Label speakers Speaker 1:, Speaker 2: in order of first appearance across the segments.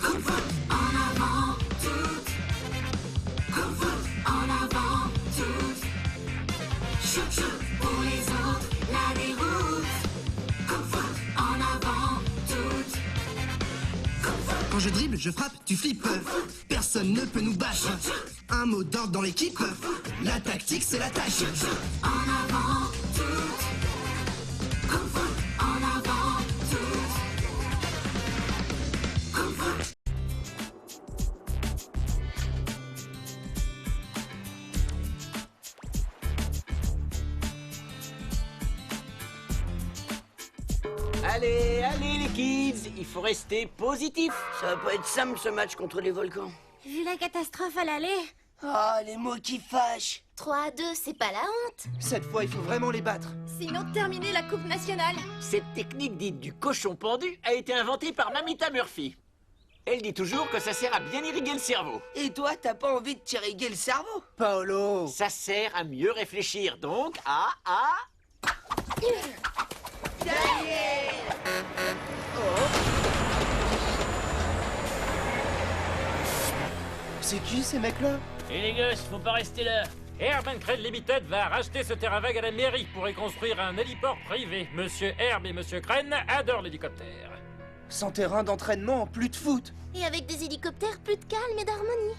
Speaker 1: En avant, toutes. Kung Fu, en avant, toutes. Chou chou pour les autres, la déroute. Kung Fu, en avant, toutes.
Speaker 2: Quand je dribble, je frappe, tu flippes. Personne ne peut nous battre. Un mot d'ordre dans l'équipe. La tactique, c'est la tâche.
Speaker 1: En avant, toutes. Kung Fu, en avant, toutes. Kung Fu.
Speaker 3: Allez, allez les kids, il faut rester positif.
Speaker 4: Ça va pas être simple ce match contre les volcans.
Speaker 5: Vu la catastrophe à l'aller.
Speaker 4: Ah, les mots qui fâchent.
Speaker 5: 3-2, c'est pas la honte.
Speaker 2: Cette fois, il faut vraiment les battre.
Speaker 5: Sinon, terminer la Coupe nationale.
Speaker 3: Cette technique dite du cochon pendu a été inventée par Mamita Murphy. Elle dit toujours que ça sert à bien irriguer le cerveau.
Speaker 4: Et toi, t'as pas envie de t'irriguer le cerveau?
Speaker 2: Paolo.
Speaker 3: Ça sert à mieux réfléchir, donc à...
Speaker 2: C'est qui ces mecs-là?
Speaker 6: Et les gosses, faut pas rester là. Herb Crane Limited va racheter ce terrain vague à la mairie pour y construire un héliport privé. Monsieur Herb et Monsieur Crane adorent l'hélicoptère.
Speaker 2: Sans terrain d'entraînement, plus de foot.
Speaker 5: Et avec des hélicoptères, plus de calme et d'harmonie.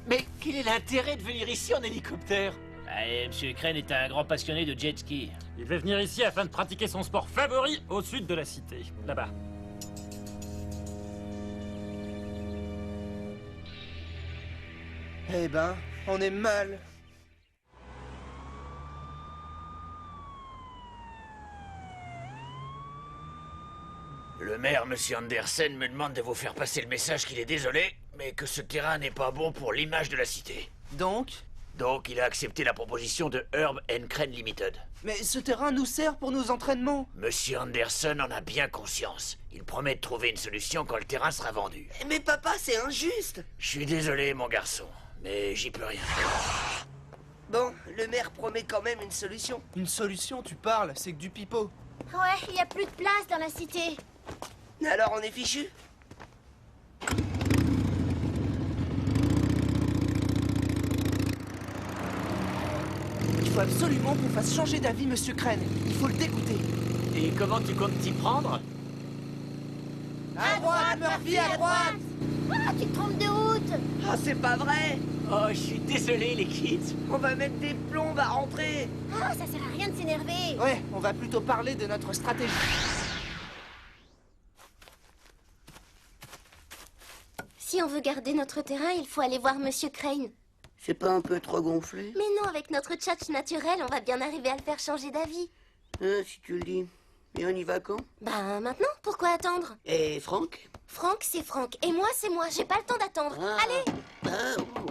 Speaker 3: Mais quel est l'intérêt de venir ici en hélicoptère?
Speaker 6: Allez, Monsieur Crane est un grand passionné de jet ski. Il veut venir ici afin de pratiquer son sport favori au sud de la cité, là-bas.
Speaker 2: Eh ben, on est mal.
Speaker 7: Le maire, Monsieur Andersen, me demande de vous faire passer le message qu'il est désolé, mais que ce terrain n'est pas bon pour l'image de la cité.
Speaker 2: Donc?
Speaker 7: Donc, il a accepté la proposition de Herb Crane Limited.
Speaker 2: Mais ce terrain nous sert pour nos entraînements.
Speaker 7: Monsieur Anderson en a bien conscience. Il promet de trouver une solution quand le terrain sera vendu.
Speaker 4: Mais papa, c'est injuste.
Speaker 7: Je suis désolé, mon garçon, mais j'y peux rien.
Speaker 4: Bon, le maire promet quand même une solution.
Speaker 2: Une solution, tu parles, c'est que du pipeau.
Speaker 5: Ouais, il y a plus de place dans la cité.
Speaker 4: Alors on est fichu?
Speaker 2: Il faut absolument qu'on fasse changer d'avis, Monsieur Crane. Il faut le dégoûter.
Speaker 3: Et comment tu comptes t'y prendre?
Speaker 2: À droite, Murphy, à droite.
Speaker 5: Ah, tu te trompes de route.
Speaker 4: Ah, c'est pas vrai.
Speaker 3: Oh, je suis désolé, les kids.
Speaker 4: On va mettre des plombs à rentrer.
Speaker 5: Ah, ça sert à rien de s'énerver.
Speaker 2: Ouais, on va plutôt parler de notre stratégie.
Speaker 5: Si on veut garder notre terrain, il faut aller voir Monsieur Crane.
Speaker 4: C'est pas un peu trop gonflé?
Speaker 5: Mais non, avec notre tchatch naturel, on va bien arriver à le faire changer d'avis.
Speaker 4: Si tu le dis. Et on y va quand?
Speaker 5: Ben maintenant, pourquoi attendre?
Speaker 4: Et Franck?
Speaker 5: Franck, c'est Franck. Et moi, c'est moi. J'ai pas le temps d'attendre.
Speaker 4: Ah.
Speaker 5: Allez.
Speaker 4: Ah, oh.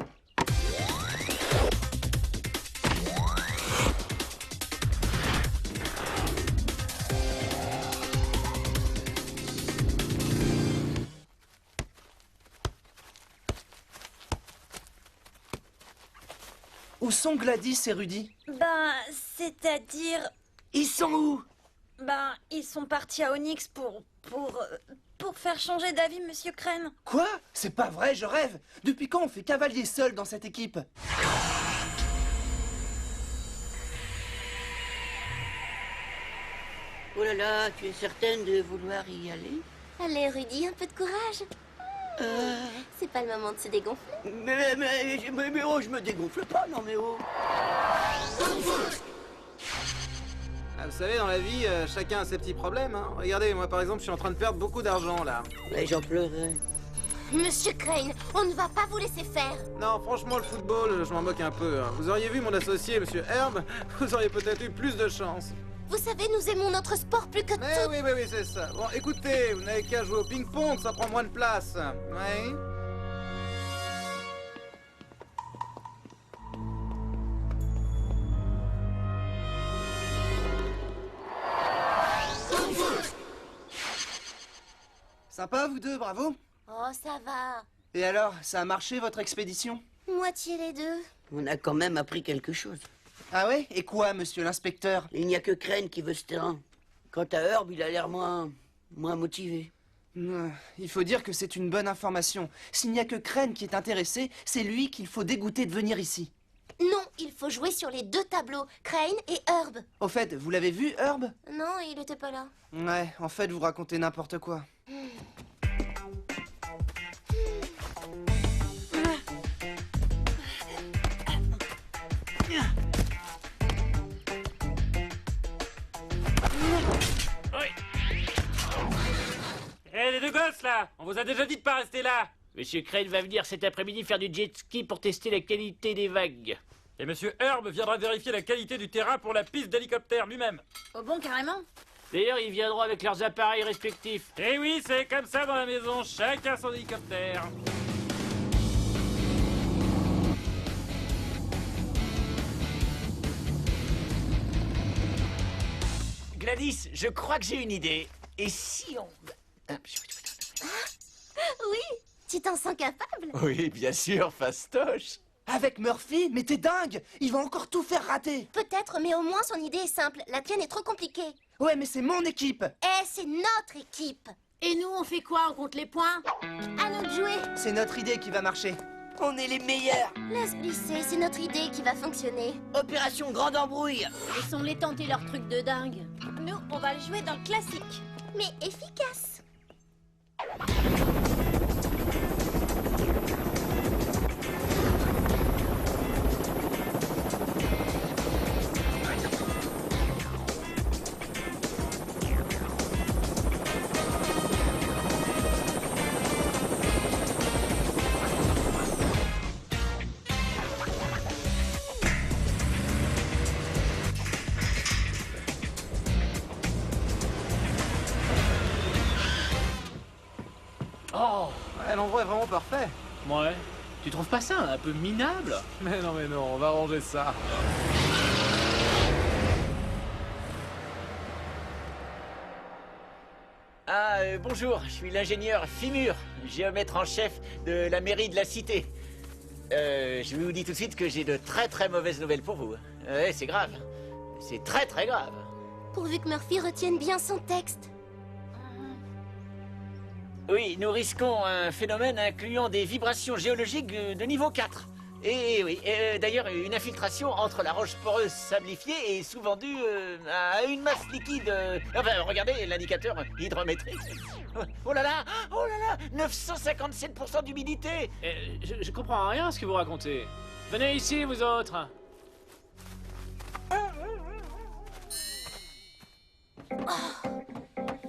Speaker 2: Où sont Gladys et Rudy?
Speaker 8: Ben, c'est-à-dire...
Speaker 4: Ils sont où?
Speaker 8: Ben, ils sont partis à Onyx pour faire changer d'avis, Monsieur Crane.
Speaker 2: Quoi? C'est pas vrai, je rêve. Depuis quand on fait cavalier seul dans cette équipe?
Speaker 4: Oh là là, tu es certaine de vouloir y aller?
Speaker 5: Allez, Rudy, un peu de courage. C'est pas le moment de se dégonfler.
Speaker 4: Mais oh, je me dégonfle pas, non mais oh.
Speaker 9: Ah, vous savez, dans la vie, chacun a ses petits problèmes. Hein. Regardez, moi par exemple, je suis en train de perdre beaucoup d'argent là.
Speaker 4: Ouais, j'en pleurais.
Speaker 5: Monsieur Crane, on ne va pas vous laisser faire.
Speaker 9: Non, franchement, le football, je m'en moque un peu. Hein. Vous auriez vu mon associé, Monsieur Herb, vous auriez peut-être eu plus de chance.
Speaker 5: Vous savez, nous aimons notre sport plus que
Speaker 9: Mais
Speaker 5: tout.
Speaker 9: oui, c'est ça. Bon, écoutez, vous n'avez qu'à jouer au ping-pong, ça prend moins de place. Oui.
Speaker 2: Sympa, vous deux, bravo.
Speaker 5: Oh, ça va.
Speaker 2: Et alors, ça a marché, votre expédition?
Speaker 5: Moitié les deux.
Speaker 4: On a quand même appris quelque chose.
Speaker 2: Ah ouais? Et quoi, monsieur l'inspecteur?
Speaker 4: Il n'y a que Crane qui veut ce terrain. Quant à Herb, il a l'air moins motivé.
Speaker 2: Il faut dire que c'est une bonne information. S'il n'y a que Crane qui est intéressé, c'est lui qu'il faut dégoûter de venir ici.
Speaker 5: Non, il faut jouer sur les deux tableaux, Crane et Herb.
Speaker 2: Au fait, vous l'avez vu, Herb?
Speaker 5: Non, il était pas là.
Speaker 2: Ouais, en fait, vous racontez n'importe quoi.
Speaker 6: Hé, les deux gosses, là! On vous a déjà dit de pas rester là!
Speaker 3: Monsieur Crane va venir cet après-midi faire du jet ski pour tester la qualité des vagues.
Speaker 6: Et Monsieur Herb viendra vérifier la qualité du terrain pour la piste d'hélicoptère lui-même.
Speaker 8: Oh bon, carrément?
Speaker 3: D'ailleurs, ils viendront avec leurs appareils respectifs.
Speaker 6: Et oui, c'est comme ça dans la maison, chacun son hélicoptère.
Speaker 3: Gladys, je crois que j'ai une idée. Et si on...
Speaker 5: Oui, tu t'en sens capable?
Speaker 3: Oui, bien sûr, fastoche.
Speaker 2: Avec Murphy? Mais t'es dingue! Il va encore tout faire rater!
Speaker 5: Peut-être, mais au moins son idée est simple. La tienne est trop compliquée.
Speaker 2: Ouais, mais c'est mon équipe!
Speaker 5: C'est notre équipe.
Speaker 8: Et nous, on fait quoi? On compte les points?
Speaker 5: À nous de jouer.
Speaker 2: C'est notre idée qui va marcher.
Speaker 4: On est les meilleurs.
Speaker 5: Laisse glisser, c'est notre idée qui va fonctionner.
Speaker 4: Opération Grande Embrouille.
Speaker 8: Laissons-les tenter leur truc de dingue. Nous, on va le jouer dans le classique.
Speaker 5: Mais efficace.
Speaker 3: Oh,
Speaker 9: Ouais, l'endroit est vraiment parfait.
Speaker 3: ouais. Tu trouves pas ça un peu minable?
Speaker 9: Mais non, on va ranger ça.
Speaker 3: Bonjour, je suis l'ingénieur Fimur, géomètre en chef de la mairie de la cité. Je vous dis tout de suite que j'ai de très mauvaises nouvelles pour vous. Ouais, c'est grave. C'est très grave.
Speaker 5: Pourvu que Murphy retienne bien son texte.
Speaker 3: Oui, nous risquons un phénomène incluant des vibrations géologiques de niveau 4. Et oui, d'ailleurs, une infiltration entre la roche poreuse sablifiée et sous-vendue à une masse liquide. Enfin, regardez l'indicateur hydrométrique. Oh là là, 957% d'humidité.
Speaker 10: Je comprends rien à ce que vous racontez. Venez ici, vous autres.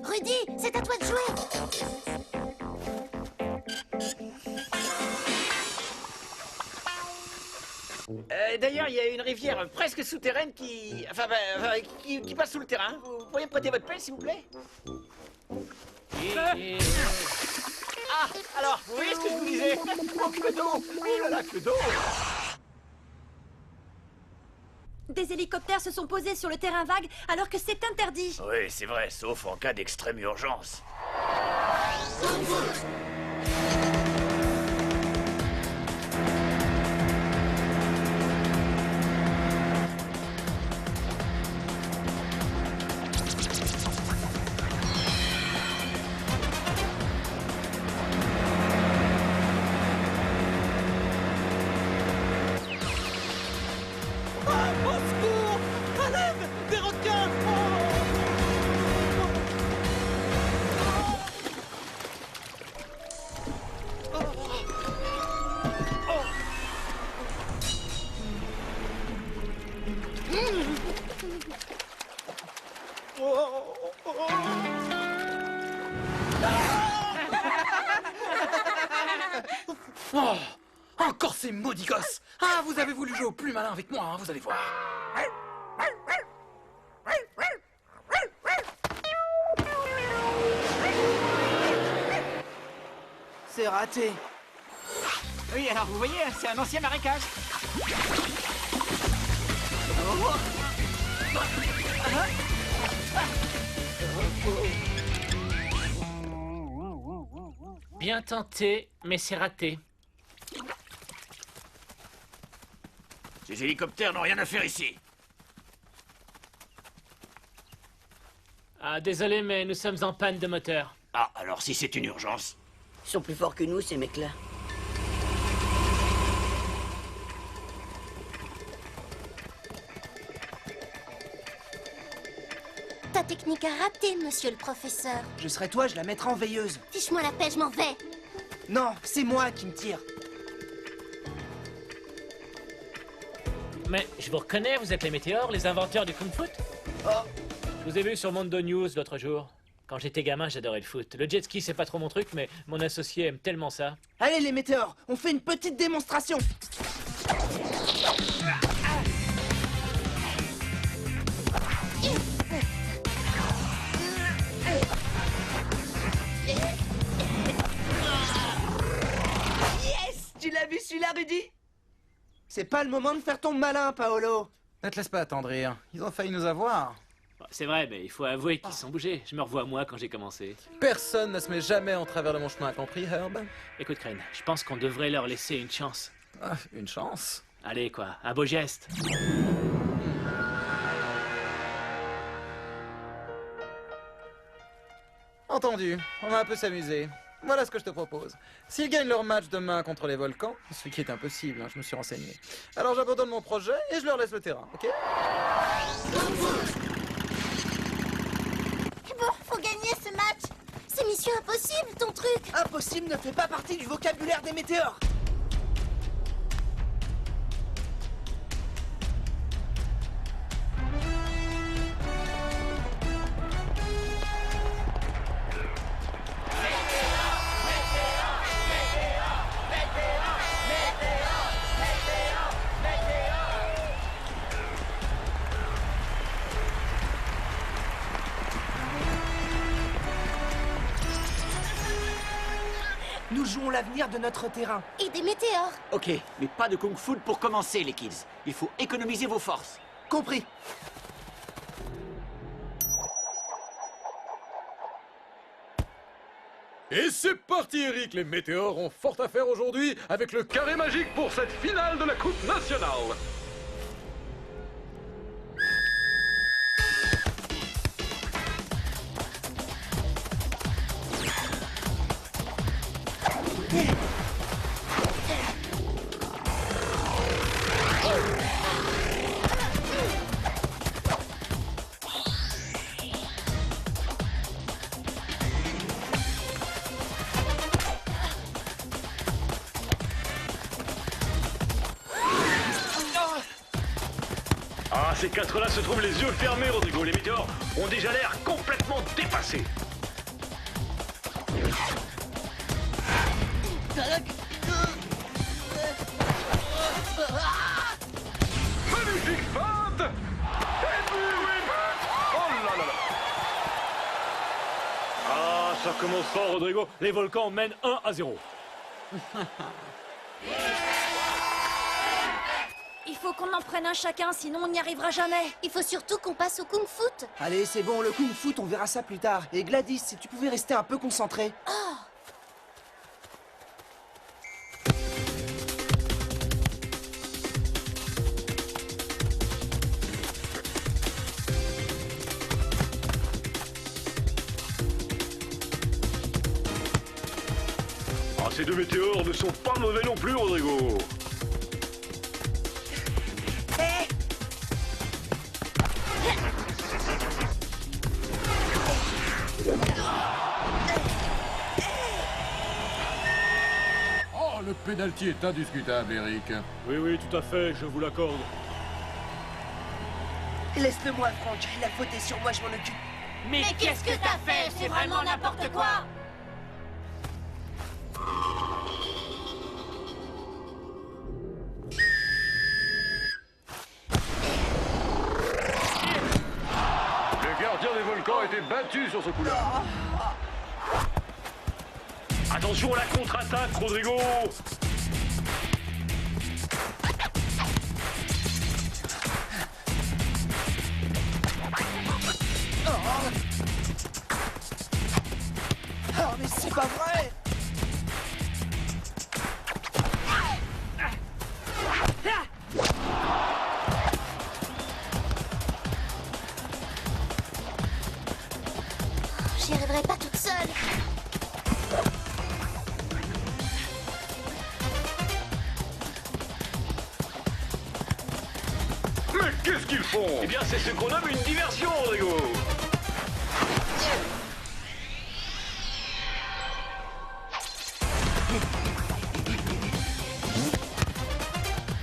Speaker 5: Rudy, c'est à toi de jouer.
Speaker 3: D'ailleurs, il y a une rivière presque souterraine qui passe sous le terrain. Vous pourriez me prêter votre pelle, s'il vous plaît? Ah, alors, vous voyez ce que je vous disais? Oh, que d'eau! Oh là là, que d'eau!
Speaker 8: Des hélicoptères se sont posés sur le terrain vague alors que c'est interdit.
Speaker 7: Oui, c'est vrai, sauf en cas d'extrême urgence.
Speaker 2: Au secours! À l'aide! Des requins!
Speaker 9: Oh, encore ces maudits gosses. Ah, vous avez voulu jouer au plus malin avec moi, hein, vous allez voir.
Speaker 2: C'est raté.
Speaker 3: Oui, alors vous voyez, c'est un ancien marécage. Bien tenté, mais c'est raté.
Speaker 7: Ces hélicoptères n'ont rien à faire ici.
Speaker 10: Ah, désolé, mais nous sommes en panne de moteur.
Speaker 7: Ah, alors si c'est une urgence...
Speaker 4: Ils sont plus forts que nous, ces mecs-là.
Speaker 5: Ta technique a raté, monsieur le professeur.
Speaker 2: Je serais toi, je la mettrais en veilleuse.
Speaker 5: Fiche-moi la paix, je m'en vais.
Speaker 2: Non, c'est moi qui me tire.
Speaker 10: Mais je vous reconnais, vous êtes les météores, les inventeurs du kung-fu.
Speaker 2: Oh,
Speaker 10: Je vous ai vu sur Mondo News l'autre jour. Quand j'étais gamin, j'adorais le foot. Le jet ski, c'est pas trop mon truc, mais mon associé aime tellement ça.
Speaker 2: allez les météores, on fait une petite démonstration.
Speaker 4: Yes! Tu l'as vu celui-là, Rudy?
Speaker 2: C'est pas le moment de faire ton malin, Paolo.
Speaker 9: Ne te laisse pas attendrir. Ils ont failli nous avoir.
Speaker 10: Bon, c'est vrai, mais il faut avouer qu'ils se sont bougés. Je me revois moi quand j'ai commencé.
Speaker 9: Personne ne se met jamais en travers de mon chemin, compris, Herb?
Speaker 10: Écoute, Crane, je pense qu'on devrait leur laisser une chance.
Speaker 9: Ah, une chance.
Speaker 10: Allez, quoi, un beau geste.
Speaker 9: Entendu, on va un peu s'amuser. Voilà ce que je te propose. S'ils gagnent leur match demain contre les volcans, ce qui est impossible, hein, je me suis renseigné. Alors j'abandonne mon projet et je leur laisse le terrain, ok?
Speaker 5: Bon, faut gagner ce match. C'est mission impossible, ton truc.
Speaker 2: Impossible ne fait pas partie du vocabulaire des météores. Nous jouons l'avenir de notre terrain.
Speaker 5: Et des météores.
Speaker 7: Ok, mais pas de kung-fu pour commencer, les kids. Il faut économiser vos forces.
Speaker 2: Compris.
Speaker 11: Et c'est parti, Eric. Les météores ont fort à faire aujourd'hui avec le carré magique pour cette finale de la Coupe nationale.
Speaker 12: Ah, ces quatre-là se trouvent les yeux fermés, Rodrigo. Les météores ont déjà l'air complètement dépassés.
Speaker 11: Magnifique feinte! Et puis, oh là là là!
Speaker 12: Ah, ça commence fort, Rodrigo.
Speaker 10: Les volcans mènent 1-0.
Speaker 8: Il faut qu'on en prenne un chacun, sinon on n'y arrivera jamais.
Speaker 5: Il faut surtout qu'on passe au kung-fu.
Speaker 2: Allez, c'est bon, le kung-fu, on verra ça plus tard. Et Gladys, si tu pouvais rester un peu concentré.
Speaker 5: Oh,
Speaker 12: Ah, ces deux météores ne sont pas mauvais non plus, Rodrigo.
Speaker 11: Oh, le pénalty est indiscutable, Eric.
Speaker 12: Oui, oui, tout à fait, je vous l'accorde.
Speaker 4: Laisse-le-moi, Franck. La faute est sur moi, je m'en occupe.
Speaker 8: Mais qu'est-ce que t'as fait? C'est vraiment n'importe quoi.
Speaker 12: Le gardien des volcans a été battu sur ce coup-là. Attention à la contre-attaque, Rodrigo.
Speaker 2: Oh, mais c'est pas vrai!
Speaker 5: j'y arriverai pas toute seule.
Speaker 12: qu'ils font? Eh bien, c'est ce qu'on nomme une diversion, Rodrigo.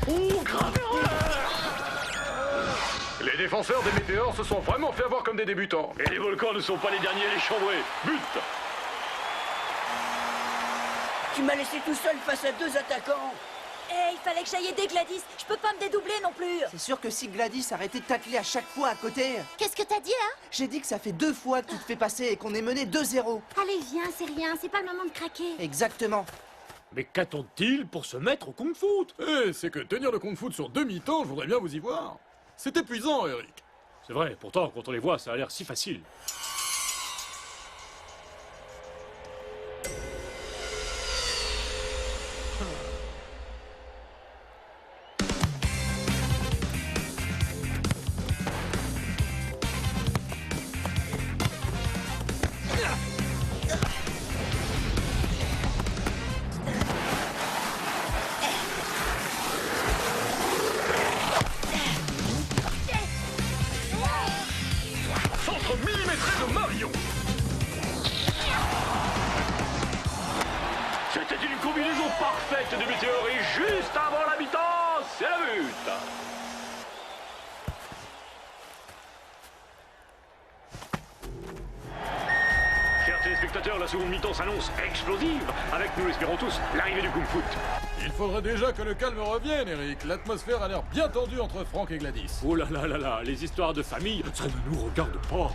Speaker 12: Oh, grave erreur!
Speaker 11: Les défenseurs des météores se sont vraiment fait avoir comme des débutants.
Speaker 12: Et les volcans ne sont pas les derniers à les chambrer. But!
Speaker 4: Tu m'as laissé tout seul face à 2 attaquants.
Speaker 8: Eh, il fallait que j'aille aider Gladys. Je peux pas me dédoubler non plus.
Speaker 2: C'est sûr que si Gladys arrêtait de tacler à chaque fois à côté...
Speaker 5: Qu'est-ce que t'as dit, là?
Speaker 2: J'ai dit que ça fait 2 fois que tu te fais passer et qu'on est mené 2-0.
Speaker 5: Allez, viens, c'est rien, c'est pas le moment de craquer.
Speaker 2: Exactement.
Speaker 10: Mais qu'attendent-ils pour se mettre au kung-fu?
Speaker 11: Eh, c'est que tenir le kung-fu sur 2 mi-temps, je voudrais bien vous y voir. C'est épuisant, Eric.
Speaker 10: C'est vrai, pourtant, quand on les voit, ça a l'air si facile.
Speaker 12: Centre millimétré de Mario. C'était une combinaison parfaite de météores et juste avant la mi-temps, c'est la but. Chers téléspectateurs, la seconde mi-temps s'annonce explosive. Avec, nous l'espérons tous, l'arrivée du kung-fu.
Speaker 11: Il faudrait déjà que le calme revienne, Eric. L'atmosphère a l'air bien tendue entre Franck et Gladys.
Speaker 10: Oh là là là là, les histoires de famille, ça ne nous regarde pas.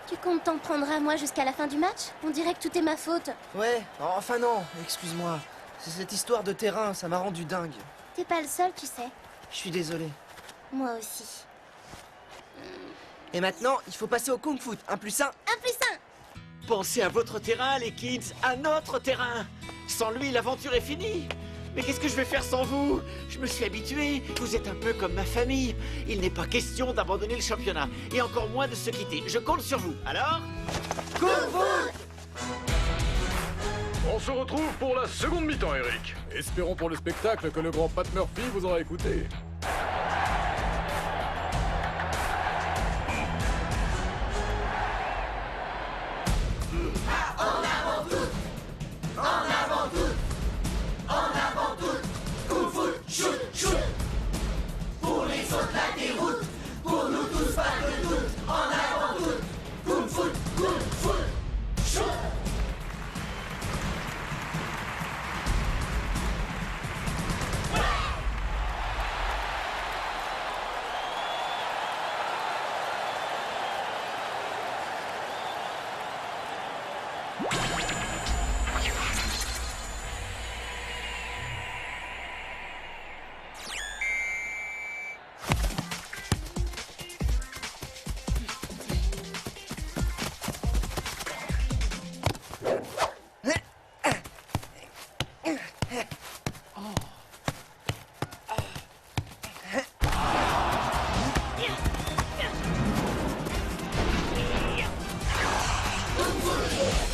Speaker 5: Tu comptes t'en prendre à moi jusqu'à la fin du match? On dirait que tout est ma faute.
Speaker 2: Ouais, enfin non, excuse-moi. C'est cette histoire de terrain, ça m'a rendu dingue.
Speaker 5: T'es pas le seul, tu sais.
Speaker 2: Je suis désolé.
Speaker 5: Moi aussi.
Speaker 2: Et maintenant, il faut passer au kung-fu. 1 + 1.
Speaker 5: 1 + 1.
Speaker 3: Pensez à votre terrain, les kids, à notre terrain. Sans lui, l'aventure est finie. Mais qu'est-ce que je vais faire sans vous? Je me suis habitué. Vous êtes un peu comme ma famille. Il n'est pas question d'abandonner le championnat. Et encore moins de se quitter. Je compte sur vous. Alors?
Speaker 11: On se retrouve pour la seconde mi-temps, Eric. Espérons pour le spectacle que le grand Pat Murphy vous aura écouté.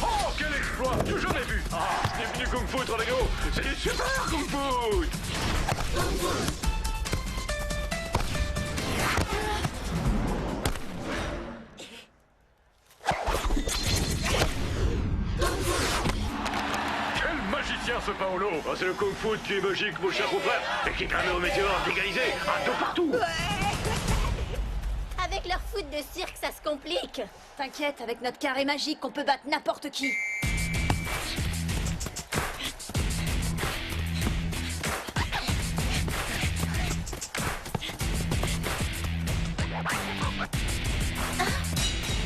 Speaker 12: Oh, quel exploit! Du jamais vu! Ah, c'est venu Kung Fu, Rodrigo! C'est du super Kung Fu! Quel magicien ce Paolo! Ah, c'est le Kung Fu qui est magique, mon cher frère, et qui permet aux météores d'égaliser un peu partout!
Speaker 5: Avec leur foot de cirque, ça se complique.
Speaker 8: T'inquiète, avec notre carré magique, on peut battre n'importe qui.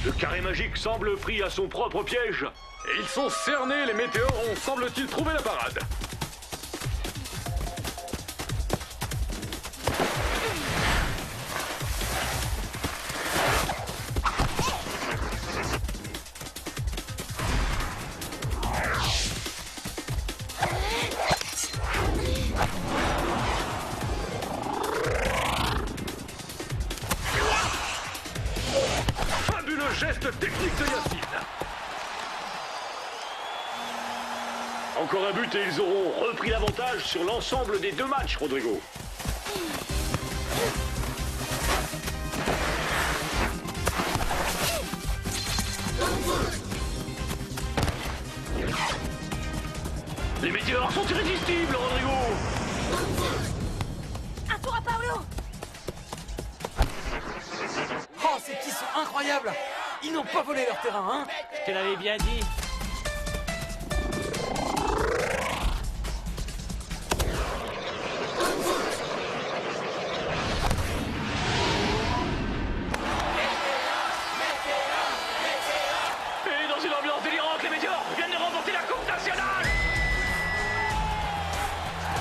Speaker 12: Le carré magique semble pris à son propre piège.
Speaker 11: Et ils sont cernés, les météores ont, semble-t-il, trouvé la parade.
Speaker 12: Fabuleux geste technique de Yacine. Encore un but et ils auront repris l'avantage sur l'ensemble des 2 matchs, Rodrigo. Les météores sont irrésistibles, Rodrigo.
Speaker 8: Un tour à Paolo.
Speaker 9: Oh, ces petits sont incroyables. Ils n'ont pas volé leur terrain, hein.
Speaker 10: Je te l'avais bien dit.
Speaker 12: Et dans une ambiance délirante, les météores viennent de remporter la Coupe nationale.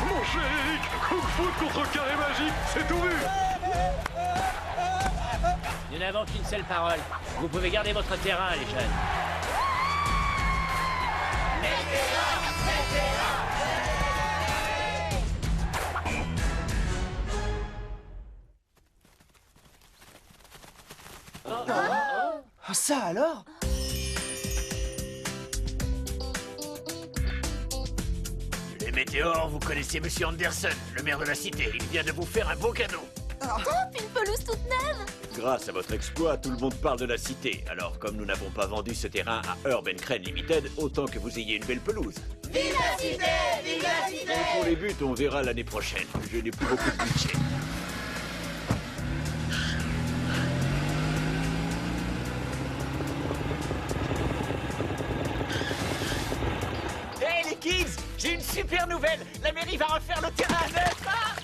Speaker 11: Mon chéri, Kung Fu contre carré magique, c'est tout vu.
Speaker 10: Nous n'avons qu'une seule parole. Vous pouvez garder votre terrain, les jeunes.
Speaker 2: Ah, ça alors?
Speaker 7: Les météores, vous connaissez Monsieur Anderson, le maire de la cité. Il vient de vous faire un beau cadeau.
Speaker 5: Top, une pelouse toute neuve.
Speaker 7: Grâce à votre exploit, tout le monde parle de la cité. Alors, comme nous n'avons pas vendu ce terrain à Urban Crane Limited, autant que vous ayez une belle pelouse.
Speaker 1: Vive la cité! Vive la cité!
Speaker 7: Et pour les buts, on verra l'année prochaine. Je n'ai plus beaucoup de budget.
Speaker 3: Hey les kids, j'ai une super nouvelle. La mairie va refaire le terrain à neuf. Ah